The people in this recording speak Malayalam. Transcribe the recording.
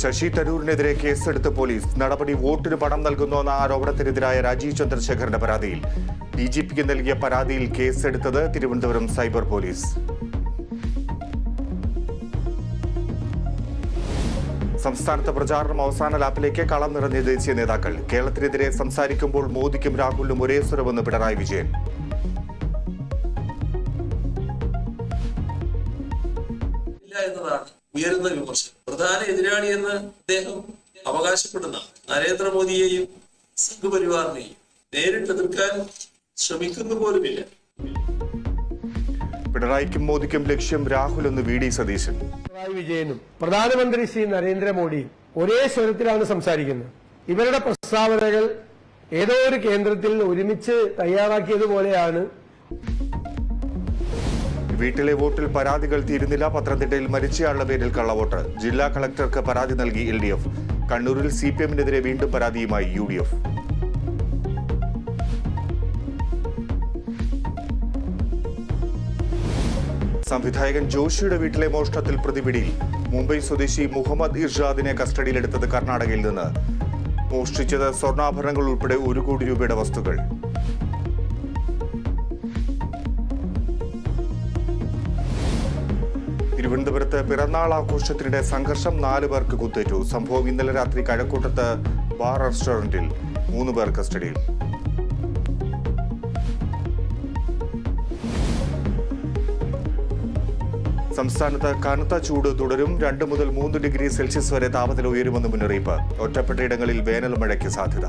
ശശി തരൂരിനെതിരെ കേസെടുത്ത് പോലീസ്. നടപടി വോട്ടിന് പണം നൽകുന്നുവെന്ന ആരോപണത്തിനെതിരായ രാജീവ് ചന്ദ്രശേഖരന്റെ പരാതിയിൽ. ഡിജിപിക്ക് നൽകിയ പരാതിയിൽ കേസെടുത്തത് തിരുവനന്തപുരം സൈബർ പോലീസ്. സംസ്ഥാനത്ത് പ്രചാരണം അവസാന ലാപ്പിലേക്ക് കളം നിറഞ്ഞ ദേശീയ നേതാക്കൾ. കേരളത്തിനെതിരെ സംസാരിക്കുമ്പോൾ മോദിക്കും രാഹുലിനും ഒരേ സ്വരമെന്ന് പിണറായി വിജയൻ. എന്നതാണ് ഉയരുന്ന വിമർശനം. പ്രധാന എതിരാളിയെന്ന് അദ്ദേഹം അവകാശപ്പെടുന്ന നരേന്ദ്രമോദിയെയും സംഘപരിവാറിനെയും നേരിട്ട് എതിർക്കാൻ ശ്രമിക്കുന്നു പോലുമില്ല. പിണറായിക്കും മോദിക്കും ലക്ഷ്യം രാഹുൽ എന്ന് വി.ഡി. സതീശൻ. പിണറായി വിജയനും പ്രധാനമന്ത്രി ശ്രീ നരേന്ദ്രമോദിയും ഒരേ സ്വരത്തിലാണ് സംസാരിക്കുന്നത്. ഇവരുടെ പ്രസ്താവനകൾ ഏതോ ഒരു കേന്ദ്രത്തിൽ ഒരുമിച്ച് തയ്യാറാക്കിയതുപോലെയാണ്. വീട്ടിലെ വോട്ടിൽ പരാതികൾ തീരുന്നില്ല. പത്തനംതിട്ടയിൽ മരിച്ചയാളുടെ പേരിൽ കള്ളവോട്ട്. ജില്ലാ കളക്ടർക്ക് പരാതി നൽകി LDF. കണ്ണൂരിൽ CPM-നെതിരെ വീണ്ടും പരാതിയുമായി UDF. സംവിധായകൻ ജോഷിയുടെ വീട്ടിലെ മോഷണത്തിൽ പ്രതിപിടിയിൽ. മുംബൈ സ്വദേശി മുഹമ്മദ് ഇർഷാദിനെ കസ്റ്റഡിയിലെടുത്തത് കർണാടകയിൽ നിന്ന്. മോഷ്ടിച്ചത് സ്വർണ്ണാഭരണങ്ങൾ ഉൾപ്പെടെ 1 കോടി രൂപയുടെ വസ്തുക്കൾ. തിരുവനന്തപുരത്ത് പിറന്നാൾ ആഘോഷത്തിനിടെ സംഘർഷം. 4 പേർക്ക് കുത്തേറ്റു. സംഭവം ഇന്നലെ രാത്രി കഴക്കൂട്ടത്ത് ബാർ റെസ്റ്റോറന്റിൽ. 3 പേർ കസ്റ്റഡിയിൽ. സംസ്ഥാനത്ത് കനത്ത ചൂട് തുടരും. 2 മുതൽ 3 ഡിഗ്രി സെൽഷ്യസ് വരെ താപനില ഉയരുമെന്ന് മുന്നറിയിപ്പ്. ഒറ്റപ്പെട്ടയിടങ്ങളിൽ വേനൽ മഴയ്ക്ക് സാധ്യത.